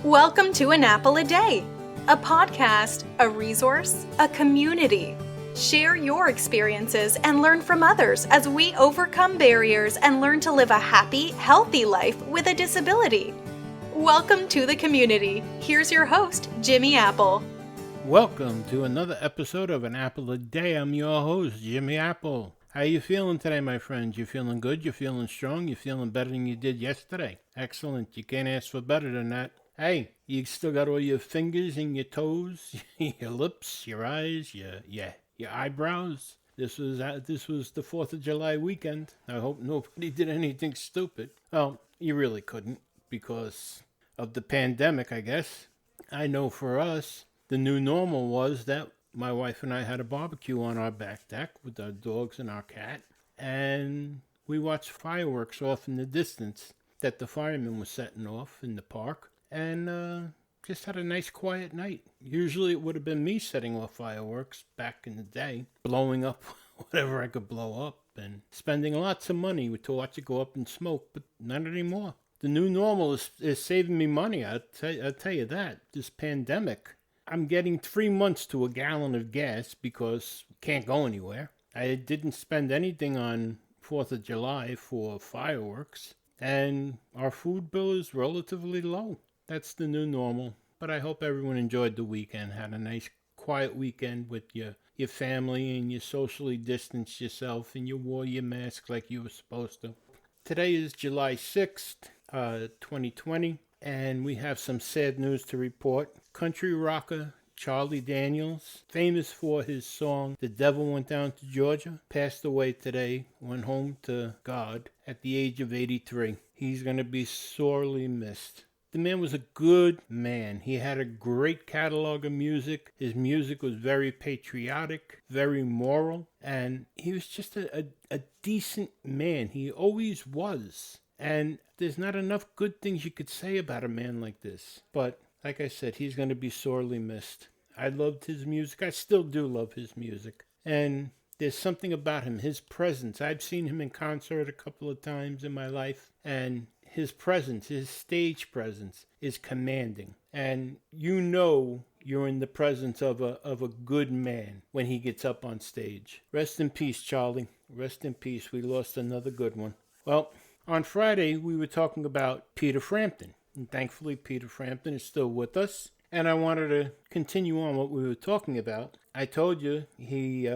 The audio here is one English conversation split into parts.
Welcome to An Apple a Day, a podcast, a resource, a community. Share your experiences and learn from others as we overcome barriers and learn to live a happy, healthy life with a disability. Welcome to the community. Here's your host, Jimmy Apple. Welcome to another episode of An Apple a Day. I'm your host, Jimmy Apple. How you feeling today, my friends? You feeling good? You feeling strong? You feeling better than you did yesterday? Excellent. You can't ask for better than that. Hey, you still got all your fingers and your toes, your lips, your eyes, your eyebrows. This was the 4th of July weekend. I hope nobody did anything stupid. Well, you really couldn't because of the pandemic, I guess. I know for us, the new normal was that my wife and I had a barbecue on our back deck with our dogs and our cat, and we watched fireworks off in the distance that the firemen were setting off in the park. And just had a nice quiet night. Usually it would have been me setting off fireworks back in the day, blowing up whatever I could blow up and spending lots of money to watch it go up in smoke, but not anymore. The new normal is saving me money, I'll tell you that. This pandemic, I'm getting 3 months to a gallon of gas because can't go anywhere. I didn't spend anything on 4th of July for fireworks, and our food bill is relatively low. That's the new normal. But I hope everyone enjoyed the weekend, had a nice quiet weekend with your family, and you socially distanced yourself and you wore your mask like you were supposed to. Today is July 6th, 2020, and we have some sad news to report. Country rocker Charlie Daniels, famous for his song The Devil Went Down to Georgia, passed away today, went home to God at the age of 83. He's going to be sorely missed. The man was a good man. He had a great catalog of music. His music was very patriotic, very moral, and he was just a decent man. He always was. And there's not enough good things you could say about a man like this. But like I said, he's going to be sorely missed. I loved his music. I still do love his music. And there's something about him, his presence. I've seen him in concert a couple of times in my life, and his presence, his stage presence, is commanding. And you know you're in the presence of a good man when he gets up on stage. Rest in peace, Charlie. Rest in peace. We lost another good one. Well, on Friday, we were talking about Peter Frampton. And thankfully, Peter Frampton is still with us. And I wanted to continue on what we were talking about. I told you he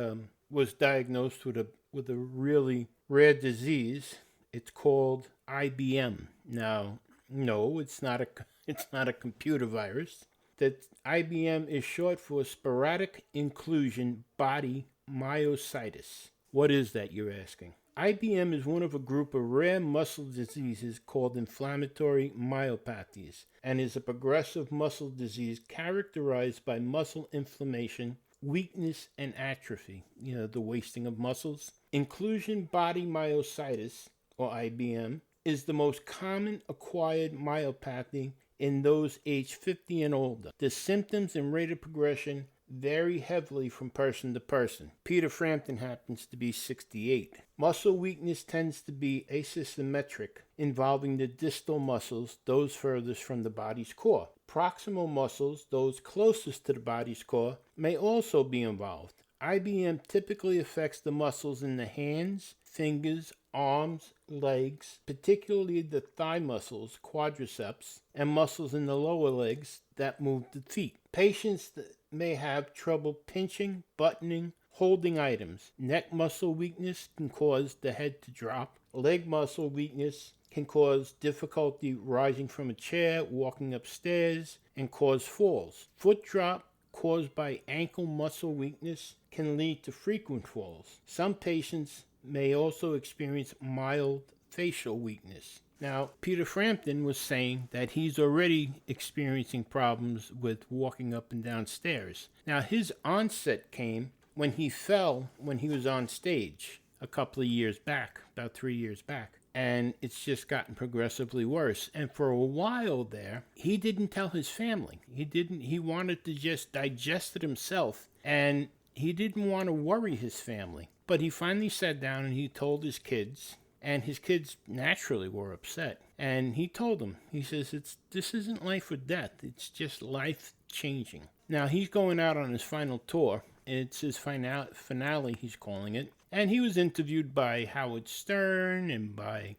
was diagnosed with a really rare disease. It's called IBM. Now, no, it's not a computer virus. That IBM is short for sporadic inclusion body myositis. What is that, you're asking? IBM is one of a group of rare muscle diseases called inflammatory myopathies and is a progressive muscle disease characterized by muscle inflammation, weakness, and atrophy, the wasting of muscles. Inclusion body myositis, or IBM, is the most common acquired myopathy in those aged 50 and older. The symptoms and rate of progression vary heavily from person to person. Peter Frampton happens to be 68. Muscle weakness tends to be asymmetric, involving the distal muscles, those furthest from the body's core. Proximal muscles, those closest to the body's core, may also be involved. IBM typically affects the muscles in the hands, fingers, arms, legs, particularly the thigh muscles, quadriceps, and muscles in the lower legs that move the feet. Patients may have trouble pinching, buttoning, holding items. Neck muscle weakness can cause the head to drop. Leg muscle weakness can cause difficulty rising from a chair, walking upstairs, and cause falls. Foot drop caused by ankle muscle weakness can lead to frequent falls. Some patients may also experience mild facial weakness. Now, Peter Frampton was saying that he's already experiencing problems with walking up and down stairs. Now, his onset came when he fell when he was on stage a couple of years back, about 3 years back. And it's just gotten progressively worse. And for a while there, he didn't tell his family. He wanted to just digest it himself. And he didn't want to worry his family. But he finally sat down and he told his kids, and his kids naturally were upset. And he told him, he says, this isn't life or death. It's just life changing. Now, he's going out on his final tour. It's his finale, he's calling it. And he was interviewed by Howard Stern and by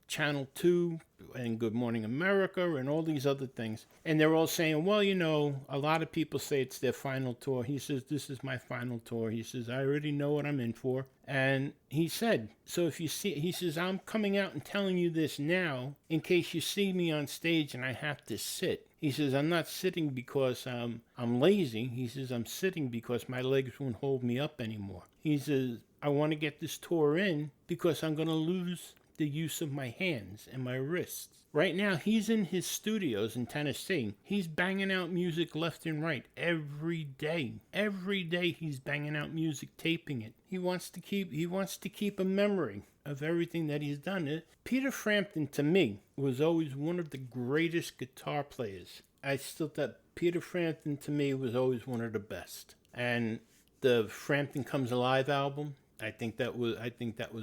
Channel 2 and Good Morning America and all these other things. And they're all saying, well, a lot of people say it's their final tour. He says, this is my final tour. He says, I already know what I'm in for. And he said, so if you see, he says, I'm coming out and telling you this now in case you see me on stage and I have to sit. He says, I'm not sitting because I'm lazy. He says, I'm sitting because my legs won't hold me up anymore. He says, I want to get this tour in because I'm going to lose the use of my hands and my wrists. Right now, he's in his studios in Tennessee. He's banging out music left and right every day. Every day he's banging out music, taping it. He wants to keep a memory of everything that he's done. Peter Frampton, to me, was always one of the greatest guitar players. I still thought Peter Frampton, to me, was always one of the best. And the Frampton Comes Alive album, I think that was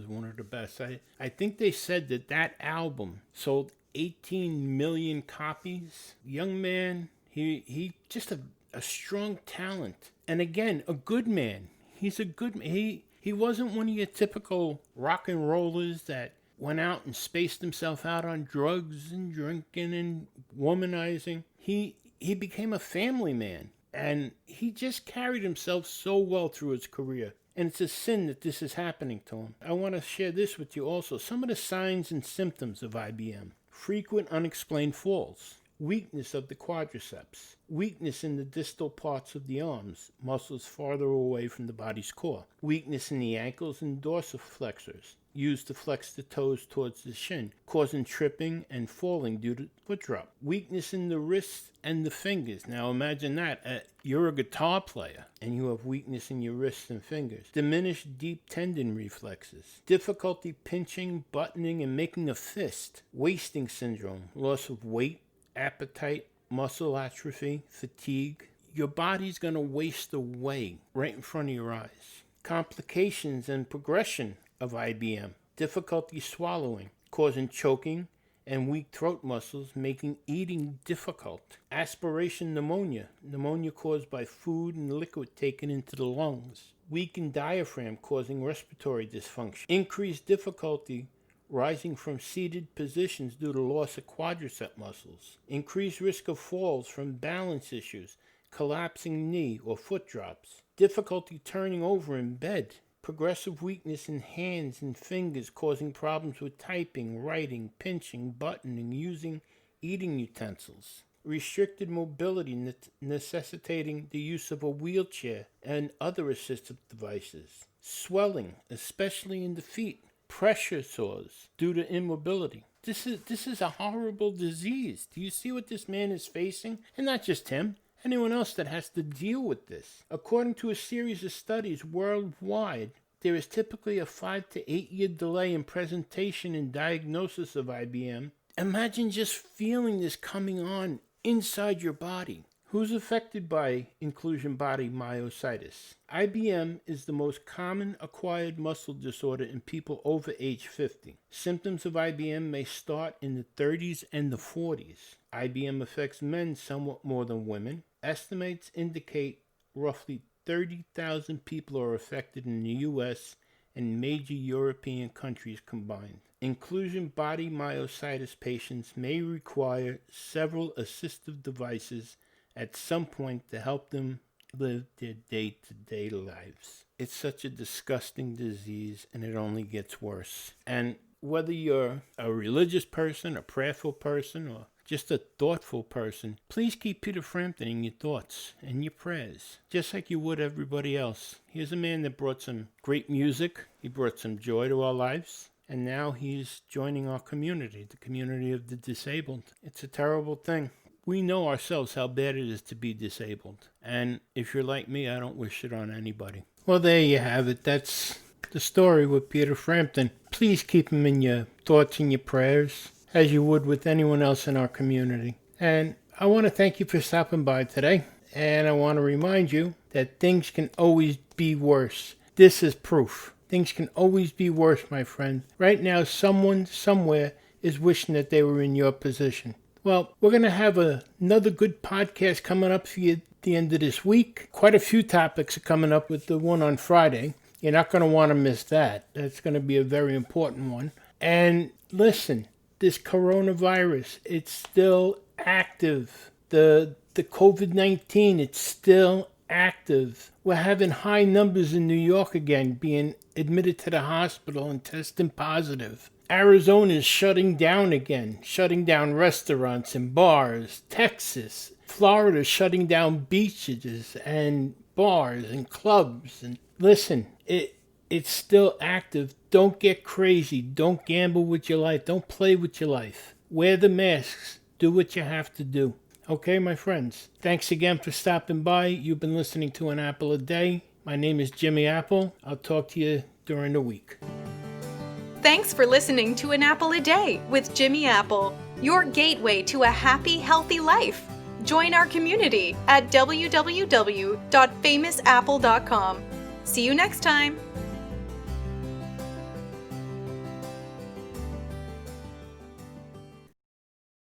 one of the best. I think they said that album sold 18 million copies. Young man, he just a strong talent. And again, a good man. He's a good man. He wasn't one of your typical rock and rollers that went out and spaced himself out on drugs and drinking and womanizing. He became a family man. And he just carried himself so well through his career. And it's a sin that this is happening to him. I want to share this with you also. Some of the signs and symptoms of IBM. Frequent unexplained falls. Weakness of the quadriceps. Weakness in the distal parts of the arms, muscles farther away from the body's core. Weakness in the ankles and dorsiflexors, used to flex the toes towards the shin, causing tripping and falling due to foot drop. Weakness in the wrists and the fingers. Now imagine that. You're a guitar player and you have weakness in your wrists and fingers. Diminished deep tendon reflexes. Difficulty pinching, buttoning, and making a fist. Wasting syndrome. Loss of weight, appetite, muscle atrophy, fatigue. Your body's going to waste away right in front of your eyes. Complications and progression of IBM. Difficulty swallowing, causing choking and weak throat muscles, making eating difficult. Aspiration pneumonia, pneumonia caused by food and liquid taken into the lungs. Weakened diaphragm, causing respiratory dysfunction. Increased difficulty rising from seated positions due to loss of quadricep muscles. Increased risk of falls from balance issues, collapsing knee or foot drops. Difficulty turning over in bed. Progressive weakness in hands and fingers, causing problems with typing, writing, pinching, buttoning, using eating utensils. Restricted mobility necessitating the use of a wheelchair and other assistive devices. Swelling, especially in the feet. Pressure sores due to immobility. This is a horrible disease. Do you see what this man is facing? And not just him. Anyone else that has to deal with this. According to a series of studies worldwide, there is typically a 5 to 8 year delay in presentation and diagnosis of IBM. Imagine just feeling this coming on inside your body. Who's affected by inclusion body myositis? IBM is the most common acquired muscle disorder in people over age 50. Symptoms of IBM may start in the 30s and the 40s. IBM affects men somewhat more than women. Estimates indicate roughly 30,000 people are affected in the U.S. and major European countries combined. Inclusion body myositis patients may require several assistive devices at some point to help them live their day-to-day lives. It's such a disgusting disease, and it only gets worse. And whether you're a religious person, a prayerful person, or just a thoughtful person, please keep Peter Frampton in your thoughts and your prayers, just like you would everybody else. Here's a man that brought some great music. He brought some joy to our lives. And now he's joining our community, the community of the disabled. It's a terrible thing. We know ourselves how bad it is to be disabled. And if you're like me, I don't wish it on anybody. Well, there you have it. That's the story with Peter Frampton. Please keep him in your thoughts and your prayers, as you would with anyone else in our community. And I want to thank you for stopping by today. And I want to remind you that things can always be worse. This is proof. Things can always be worse, my friend. Right now, someone, somewhere, is wishing that they were in your position. Well, we're going to have another good podcast coming up for you at the end of this week. Quite a few topics are coming up with the one on Friday. You're not going to want to miss that. That's going to be a very important one. And listen, this coronavirus, it's still active. The COVID-19, it's still active. We're having high numbers in New York again, being admitted to the hospital and testing positive. Arizona is shutting down again, shutting down restaurants and bars. Texas, Florida shutting down beaches and bars and clubs. And listen, it's still active. Don't get crazy. Don't gamble with your life. Don't play with your life. Wear the masks. Do what you have to do. Okay, my friends. Thanks again for stopping by. You've been listening to An Apple a Day. My name is Jimmy Apple. I'll talk to you during the week. Thanks for listening to An Apple a Day with Jimmy Apple, your gateway to a happy, healthy life. Join our community at www.famousapple.com. See you next time.